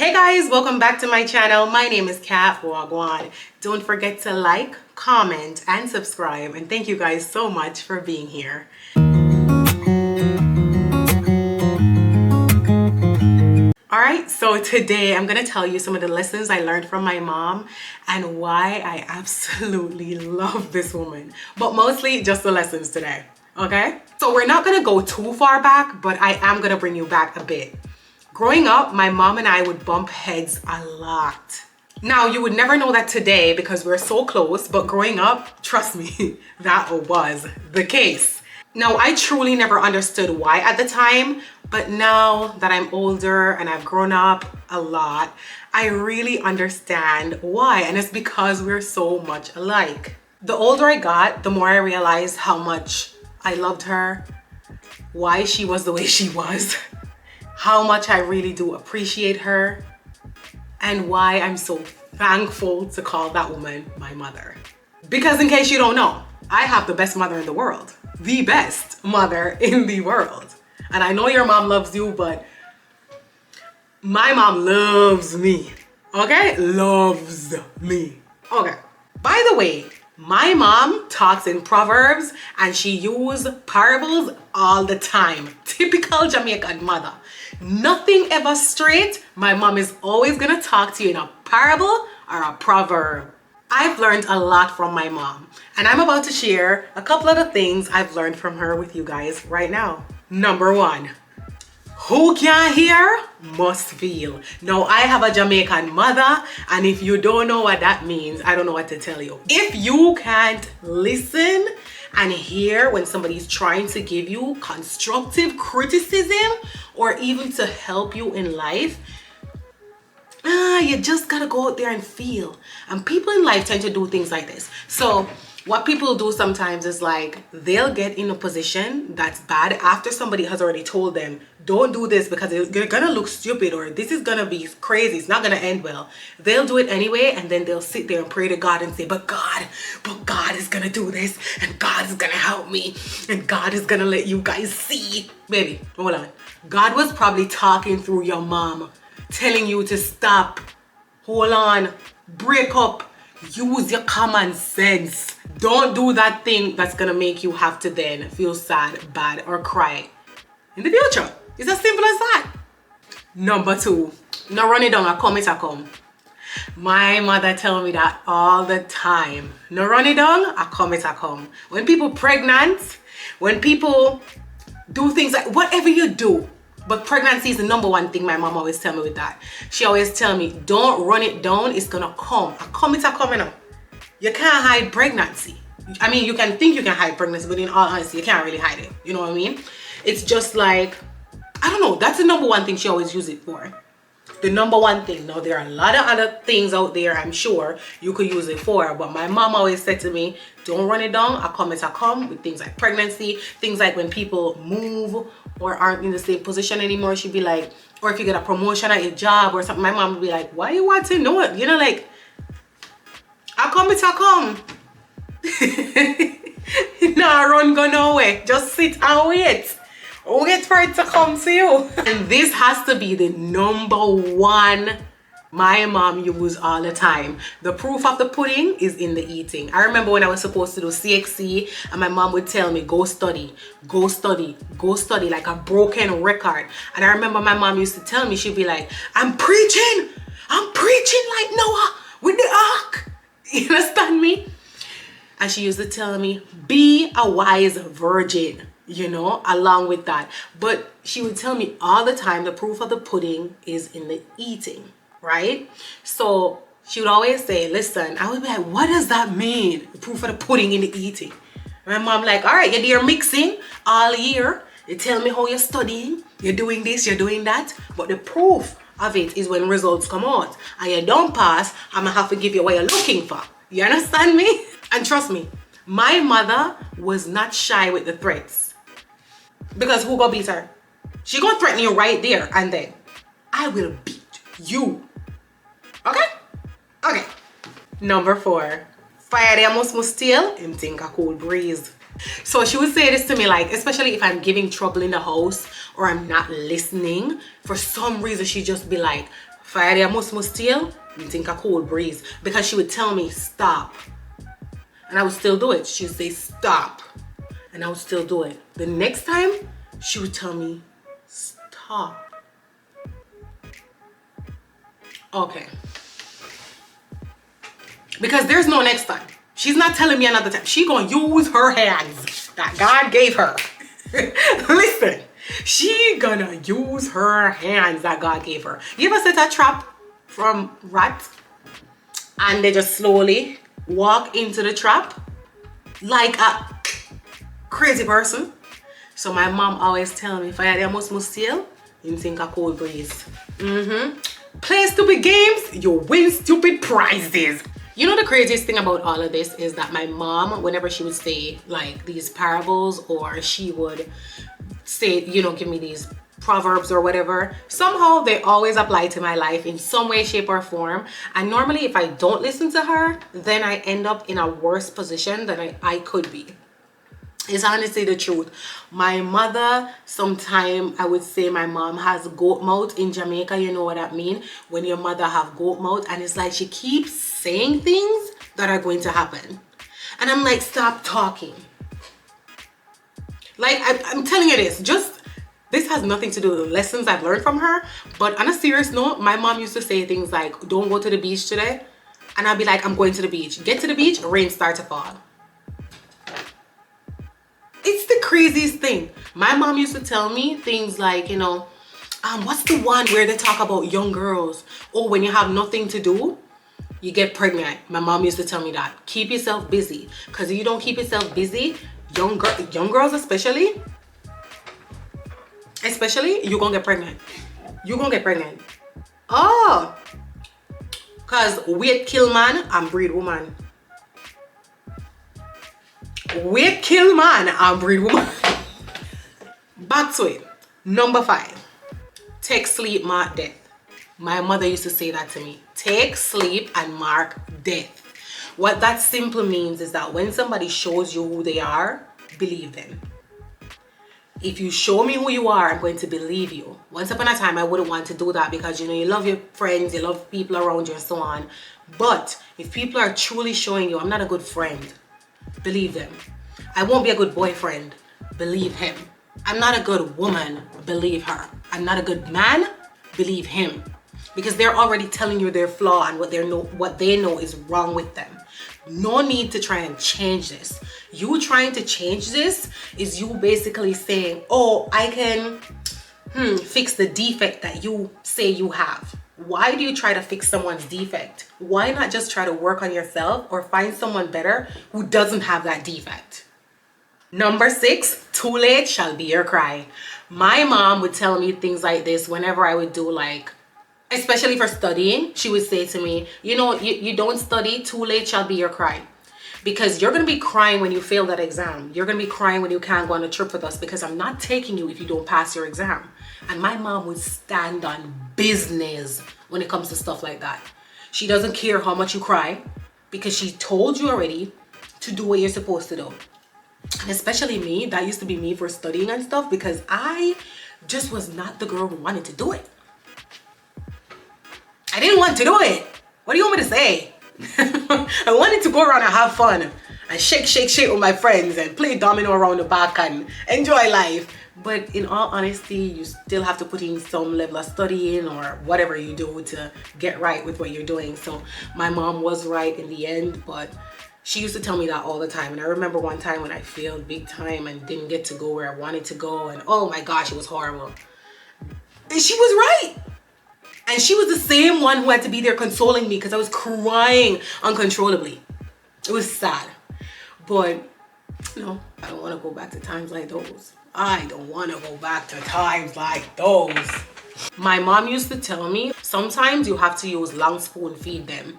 Hey guys, welcome back to my channel. My name is Kat Wagwan. Don't forget to like, comment, and subscribe. And thank you guys so much for being here. Alright, so today I'm going to tell you some of the lessons I learned from my mom and why I absolutely love this woman. But mostly just the lessons today, okay? So we're not going to go too far back, but I am going to bring you back a bit. Growing up, my mom and I would bump heads a lot. Now, you would never know that today because we're so close, but growing up, trust me, that was the case. Now, I truly never understood why at the time, but now that I'm older and I've grown up a lot, I really understand why, and it's because we're so much alike. The older I got, the more I realized how much I loved her, why she was the way she was, how much I really do appreciate her, and why I'm so thankful to call that woman my mother. Because in case you don't know, I have the best mother in the world. The best mother in the world. And I know your mom loves you, but my mom loves me. Okay? Loves me. Okay. By the way, my mom talks in proverbs and she uses parables all the time. Typical Jamaican mother. Nothing ever straight. My mom is always gonna talk to you in a parable or a proverb. I've learned a lot from my mom, and I'm about to share a couple of the things I've learned from her with you guys right now. Number one, who can hear must feel. Now, I have a Jamaican mother, and if you don't know what that means, I don't know what to tell you. If you can't listen and hear when somebody's trying to give you constructive criticism or even to help you in life, you just gotta go out there and feel. And people in life tend to do things like this. So what people do sometimes is like they'll get in a position that's bad after somebody has already told them, don't do this because you're gonna look stupid, or this is gonna be crazy, it's not gonna end well. They'll do it anyway, and then they'll sit there and pray to God and say, but God is gonna do this, and God is gonna help me, and God is gonna let you guys see. Baby, hold on. God was probably talking through your mom, telling you to stop, hold on, break up, use your common sense. Don't do that thing that's gonna make you have to then feel sad, bad, or cry in the future. It's as simple as that. Number two, no run it down, I come, it a come. My mother tell me that all the time. No run it down, I come, it a come. When people pregnant, when people do things like whatever you do, but pregnancy is the number one thing my mom always tell me with that. She always tell me, don't run it down, it's gonna come. I come, it's a coming up. You can't hide pregnancy. I mean, you can think you can hide pregnancy, but in all honesty, you can't really hide it. You know what I mean? It's just like, I don't know, that's the number one thing she always uses it for. The number one thing. Now, there are a lot of other things out there, I'm sure, you could use it for, but my mom always said to me, don't run it down, I come, it's a come, with things like pregnancy, things like when people move or aren't in the same position anymore, she'd be like, or if you get a promotion at your job or something, my mom would be like, why you want to know it? You know, like, I come, it's a come. Nah, run, go nowhere. Just sit and wait. Wait for it to come to you. And this has to be the number one my mom uses all the time. The proof of the pudding is in the eating. I remember when I was supposed to do CXC and my mom would tell me, go study, go study, go study, like a broken record. And I remember my mom used to tell me, she'd be like, I'm preaching like Noah with the ark. You understand me? And she used to tell me, be a wise virgin, you know, along with that. But she would tell me all the time, the proof of the pudding is in the eating, right? So she would always say, listen, I would be like, what does that mean? The proof of the pudding in the eating. My mom like, all right, you're mixing all year. You tell me how you're studying. You're doing this, you're doing that. But the proof of it is when results come out. And you don't pass, I'm going to have to give you what you're looking for. You understand me? And trust me, my mother was not shy with the threats. Because who gonna beat her? She gonna threaten you right there and then. I will beat you. Okay? Okay. Number 4. Fire there must steal and think a cool breeze. So she would say this to me, like, especially if I'm giving trouble in the house or I'm not listening, for some reason she'd just be like, Friday, I must steal. You think a cold breeze. Because she would tell me, stop. And I would still do it. She would say, stop. And I would still do it. The next time, she would tell me, stop. Okay. Because there's no next time. She's not telling me another time. She gonna use her hands that God gave her. Listen, she gonna use her hands that God gave her. You ever set a trap from rats and they just slowly walk into the trap like a crazy person? So my mom always tell me, if I had a must steal, you think a cold breeze. Play stupid games, you win stupid prizes. You know the craziest thing about all of this is that my mom, whenever she would say like these parables, or she would say, you know, give me these proverbs or whatever, somehow they always apply to my life in some way, shape or form. And normally if I don't listen to her, then I end up in a worse position than I could be. It's honestly the truth. My mother, sometime I would say my mom has goat mouth. In Jamaica, you know what that means, when your mother have goat mouth, and it's like she keeps saying things that are going to happen. And I'm like, stop talking. Like, I'm telling you this has nothing to do with the lessons I've learned from her. But on a serious note, my mom used to say things like, don't go to the beach today. And I'd be like, I'm going to the beach. Get to the beach, rain start to fall. It's the craziest thing. My mom used to tell me things like, you know, what's the one where they talk about young girls? Oh, when you have nothing to do, you get pregnant. My mom used to tell me that. Keep yourself busy. Because if you don't keep yourself busy, young girls especially, you're going to get pregnant. You're going to get pregnant. Oh. Because weight kill man and breed woman. Weight kill man and breed woman. Back to it. Number 5. Take sleep, mark death. My mother used to say that to me. Take sleep and mark death. What that simply means is that when somebody shows you who they are, believe them. If you show me who you are, I'm going to believe you. Once upon a time, I wouldn't want to do that because, you know, you love your friends, you love people around you and so on. But if people are truly showing you, I'm not a good friend, believe them. I won't be a good boyfriend, believe him. I'm not a good woman, believe her. I'm not a good man, believe him. Because they're already telling you their flaw and what they know is wrong with them. No need to try and change this. You trying to change this is you basically saying, oh, I can fix the defect that you say you have. Why do you try to fix someone's defect? Why not just try to work on yourself or find someone better who doesn't have that defect? Number 6, too late shall be your cry. My mom would tell me things like this whenever I would do, like, especially for studying. She would say to me, you know, you don't study, too late shall be your cry. Because you're going to be crying when you fail that exam. You're going to be crying when you can't go on a trip with us because I'm not taking you if you don't pass your exam. And my mom would stand on business when it comes to stuff like that. She doesn't care how much you cry because she told you already to do what you're supposed to do. And especially me, that used to be me for studying and stuff, because I just was not the girl who wanted to do it. I didn't want to do it. What do you want me to say? I wanted to go around and have fun and shake with my friends and play domino around the back and enjoy life. But in all honesty, you still have to put in some level of studying or whatever you do to get right with what you're doing. So my mom was right in the end, but she used to tell me that all the time. And I remember one time when I failed big time and didn't get to go where I wanted to go. And oh my gosh, it was horrible. And she was right. And she was the same one who had to be there consoling me because I was crying uncontrollably. It was sad. But, no, I don't want to go back to times like those. I don't want to go back to times like those. My mom used to tell me, sometimes you have to use long spoon feed them.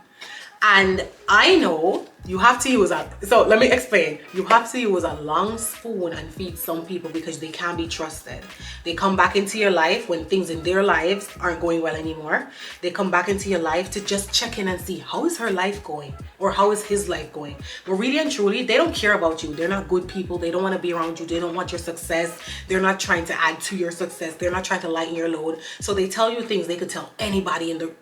And I know you have to use a, so let me explain. You have to use a long spoon and feed some people because they can't be trusted. They come back into your life when things in their lives aren't going well anymore. They come back into your life to just check in and see how is her life going or how is his life going. But really and truly, they don't care about you. They're not good people. They don't want to be around you. They don't want your success. They're not trying to add to your success. They're not trying to lighten your load. So they tell you things they could tell anybody in the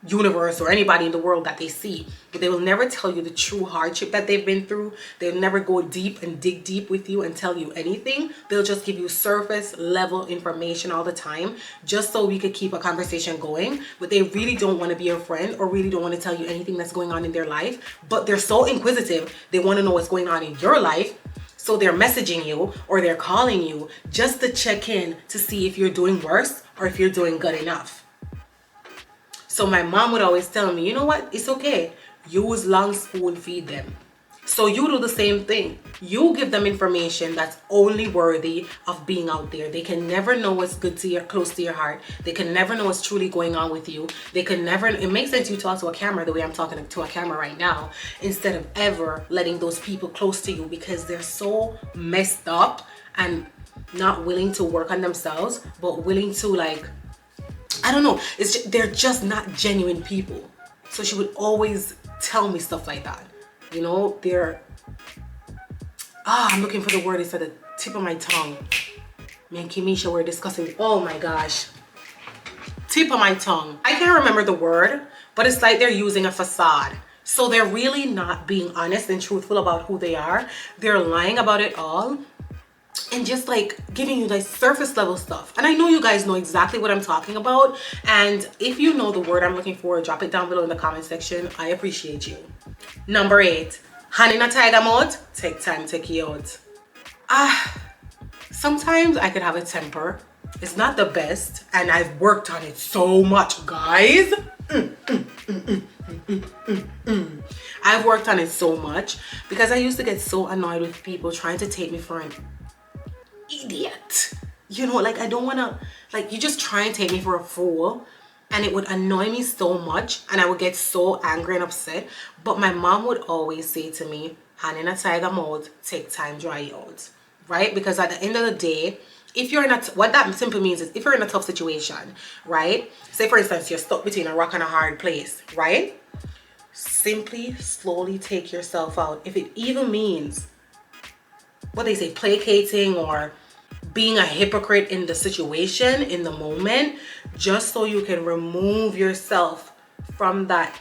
universe or anybody in the world that they see, but they will never tell you the true hardship that they've been through. They'll never go deep and dig deep with you and tell you anything. They'll just give you surface level information all the time just so we could keep a conversation going, but they really don't want to be your friend or really don't want to tell you anything that's going on in their life. But they're so inquisitive, they want to know what's going on in your life. So they're messaging you or they're calling you just to check in to see if you're doing worse or if you're doing good enough. So my mom would always tell me, you know what? It's okay. Use long spoon feed them. So you do the same thing. You give them information that's only worthy of being out there. They can never know what's good to your, close to your heart. They can never know what's truly going on with you. They can never, it makes sense you talk to a camera the way I'm talking to a camera right now, instead of ever letting those people close to you because they're so messed up and not willing to work on themselves, but willing to I don't know, it's just, they're just not genuine people. So she would always tell me stuff like that. You know, I'm looking for the word. It's at the tip of my tongue. Me and Kimisha were discussing, oh my gosh. Tip of my tongue. I can't remember the word, but it's like they're using a facade. So they're really not being honest and truthful about who they are. They're lying about it all. And just giving you surface level stuff. And I know you guys know exactly what I'm talking about. And if you know the word I'm looking for, drop it down below in the comment section. I appreciate you. Number 8, hand in a tiger mode, take time, take you out. Sometimes I could have a temper. It's not the best. And I've worked on it so much, guys. I've worked on it so much because I used to get so annoyed with people trying to take me for an idiot. You know, I don't want to, you just try and take me for a fool, and it would annoy me so much and I would get so angry and upset. But my mom would always say to me, hand in a tiger mode, take time, dry out, right? Because at the end of the day, if you're in what that simply means is if you're in a tough situation, right? Say for instance, you're stuck between a rock and a hard place, right? Simply slowly take yourself out. If it even means what they say, placating or being a hypocrite in the situation, in the moment, just so you can remove yourself from that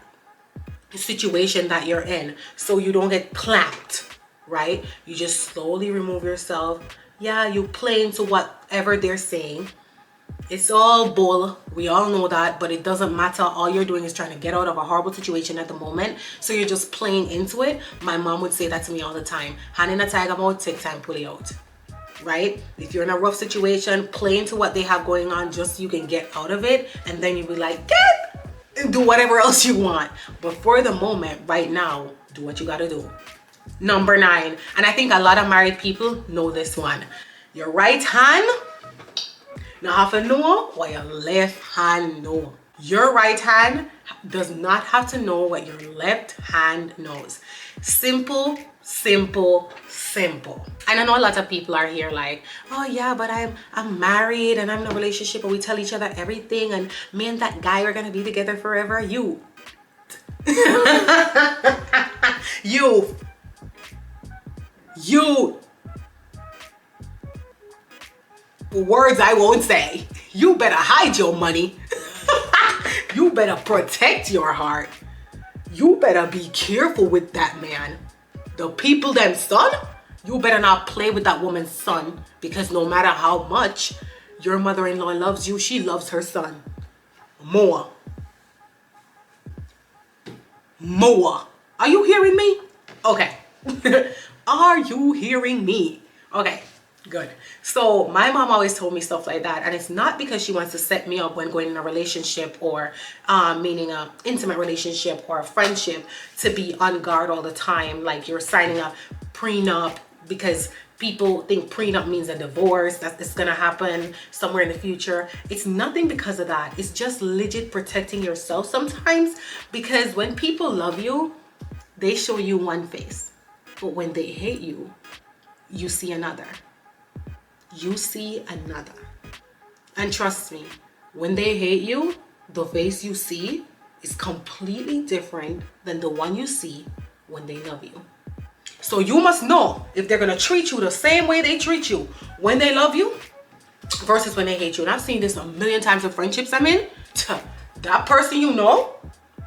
situation that you're in so you don't get clamped, right? You just slowly remove yourself. Yeah, you play into whatever they're saying. It's all bull. We all know that, but it doesn't matter. All you're doing is trying to get out of a horrible situation at the moment. So you're just playing into it. My mom would say that to me all the time. Hand in a tiger mode, take time, pull it out. Right? If you're in a rough situation, play into what they have going on just so you can get out of it. And then you'll be like, get! And do whatever else you want. But for the moment, right now, do what you gotta do. Number 9. And I think a lot of married people know this one. Your right hand now have to know what your left hand know. Your right hand does not have to know what your left hand knows. Simple, simple, simple. And I know a lot of people are here oh yeah, but I'm married and I'm in a relationship and we tell each other everything and me and that guy are gonna be together forever. You words I won't say. You better hide your money. You better protect your heart. You better be careful with that man. The people them son, you better not play with that woman's son, because no matter how much your mother-in-law loves you, she loves her son more. Are you hearing me? Okay. Are you hearing me? Okay, good. So my mom always told me stuff like that, and it's not because she wants to set me up when going in a relationship or meaning a intimate relationship or a friendship to be on guard all the time, like you're signing a prenup because People think prenup means a divorce, that it's gonna happen somewhere in the future. It's nothing because of that. It's just legit protecting yourself sometimes, because when people love you, they show you one face, but when they hate you, you see another. You see another. And trust me, when they hate you, the face you see is completely different than the one you see when they love you. So you must know if they're gonna treat you the same way they treat you when they love you versus when they hate you. And I've seen this a million times with friendships I'm in. That person you know,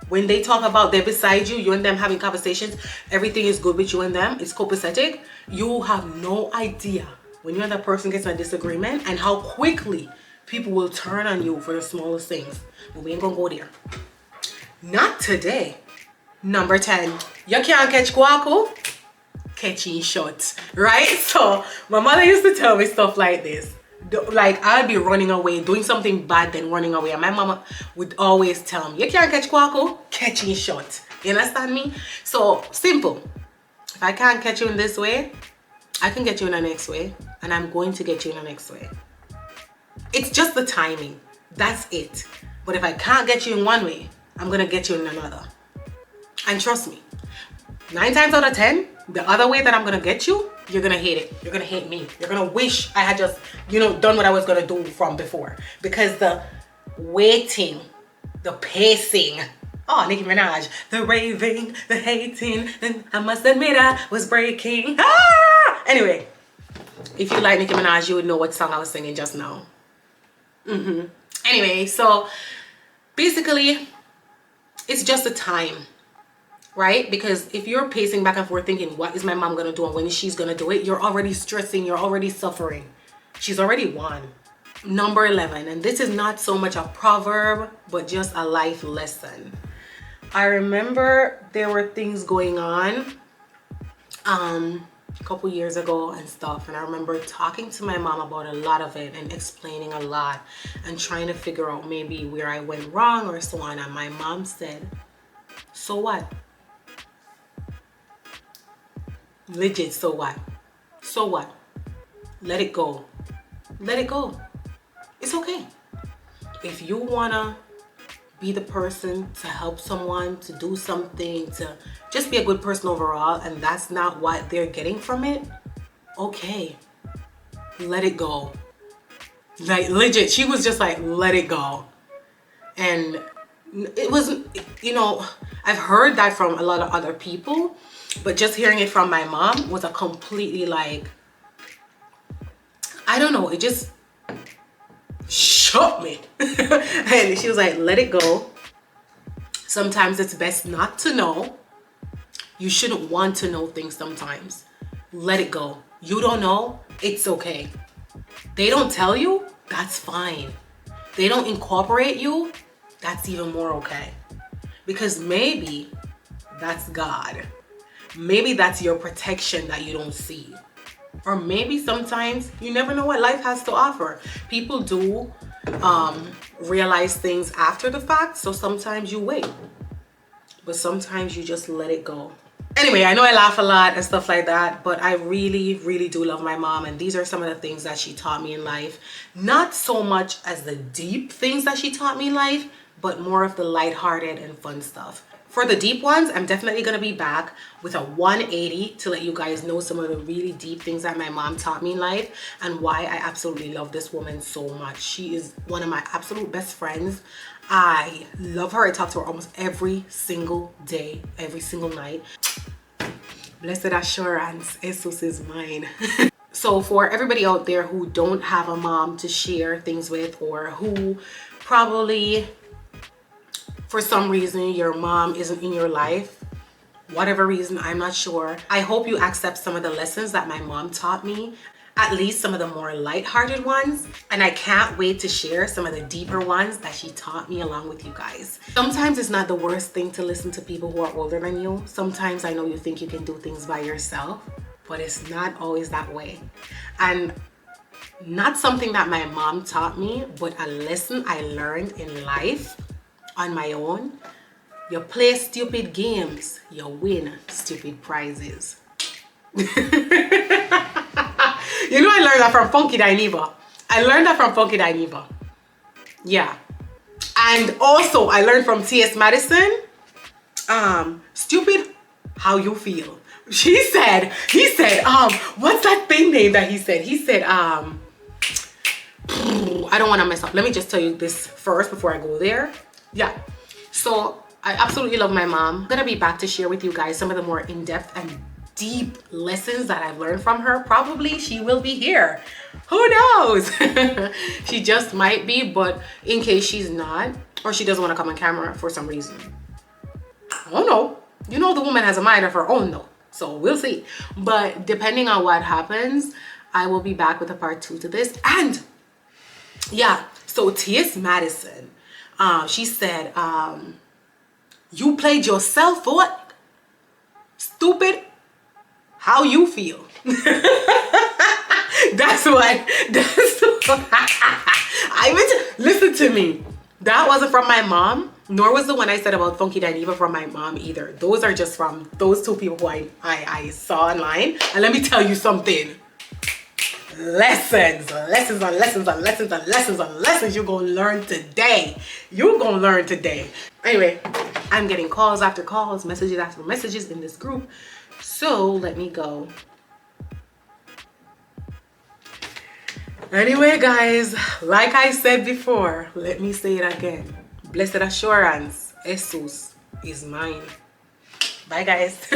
when they talk about they're beside you, you and them having conversations, everything is good with you and them, it's copacetic. You have no idea when you and that person gets in a disagreement and how quickly people will turn on you for the smallest things. But we ain't gonna go there. Not today. Number 10, you can't catch guaco, catching shots, right? So my mother used to tell me stuff like this. Like I'd be running away, doing something bad, then running away. And my mama would always tell me, you can't catch guaco, catching shots. You understand me? So simple. If I can't catch you in this way, I can get you in the next way. And I'm going to get you in the next way. It's just the timing. That's it. But if I can't get you in one way, I'm going to get you in another. And trust me, 9 times out of 10, the other way that I'm going to get you, you're going to hate it. You're going to hate me. You're going to wish I had just, done what I was going to do from before. Because the waiting, the pacing, oh, Nicki Minaj, the raving, the hating, and I must admit I was breaking. Ah! Anyway, if you like Nicki Minaj, you would know what song I was singing just now. Anyway, so basically, it's just a time, right? Because if you're pacing back and forth thinking, what is my mom gonna do and when she's gonna do it, you're already stressing, you're already suffering. She's already won. Number 11, and this is not so much a proverb, but just a life lesson. I remember there were things going on a couple years ago and stuff, and I remember talking to my mom about a lot of it and explaining a lot and trying to figure out maybe where I went wrong or so on. And my mom said, so what? Legit, so what? So what? Let it go. Let it go. It's okay. If you wanna be the person to help someone, to do something, to just be a good person overall, and that's not what they're getting from it, okay, let it go. Like legit, she was just like, let it go. And it wasn't, I've heard that from a lot of other people, but just hearing it from my mom was a completely like, I don't know, it just shook me. And she was like, let it go. Sometimes it's best not to know. You shouldn't want to know things sometimes. Let it go. You don't know, it's okay. They don't tell you, that's fine. They don't incorporate you, that's even more okay. Because maybe that's God. Maybe that's your protection that you don't see. Or maybe sometimes you never know what life has to offer. People do realize things after the fact, so sometimes you wait. But sometimes you just let it go. Anyway, I know I laugh a lot and stuff like that, but I really, really do love my mom, and these are some of the things that she taught me in life. Not so much as the deep things that she taught me in life, but more of the lighthearted and fun stuff. For the deep ones, I'm definitely going to be back with a 180 to let you guys know some of the really deep things that my mom taught me in life and why I absolutely love this woman so much. She is one of my absolute best friends. I love her. I talk to her almost every single day, every single night. Blessed assurance, Jesus is mine. So for everybody out there who don't have a mom to share things with, or who probably for some reason your mom isn't in your life, whatever reason, I'm not sure, I hope you accept some of the lessons that my mom taught me, at least some of the more lighthearted ones, and I can't wait to share some of the deeper ones that she taught me along with you guys. Sometimes it's not the worst thing to listen to people who are older than you. Sometimes I know you think you can do things by yourself, but it's not always that way. And not something that my mom taught me, but a lesson I learned in life on my own. You play stupid games, you win stupid prizes. learned that from Funky Dineva. I learned that from Funky Dineva. Yeah. And also I learned from T.S. Madison, stupid how you feel. He said, what's that thing name that he said? He said, I don't want to mess up. Let me just tell you this first before I go there. Yeah. So I absolutely love my mom. I'm gonna be back to share with you guys some of the more in-depth and deep lessons that I've learned from her. Probably she will be here. Who knows? She just might be, but in case she's not, or she doesn't want to come on camera for some reason. I don't know. You know, the woman has a mind of her own though. So we'll see. But depending on what happens, I will be back with a part 2 to this. And yeah, so T.S. Madison, she said, you played yourself for what? Stupid how you feel. That's what I meant to listen to me. That wasn't from my mom, nor was the one I said about Funky Dineva from my mom either. Those are just from those 2 people who I saw online. And let me tell you something. Lessons on lessons on lessons on lessons on lessons on lessons you're gonna learn today. You're gonna learn today. Anyway, I'm getting calls after calls, messages after messages in this group. So let me go. Anyway, guys, like I said before, let me say it again. Blessed assurance, Jesus is mine. Bye, guys.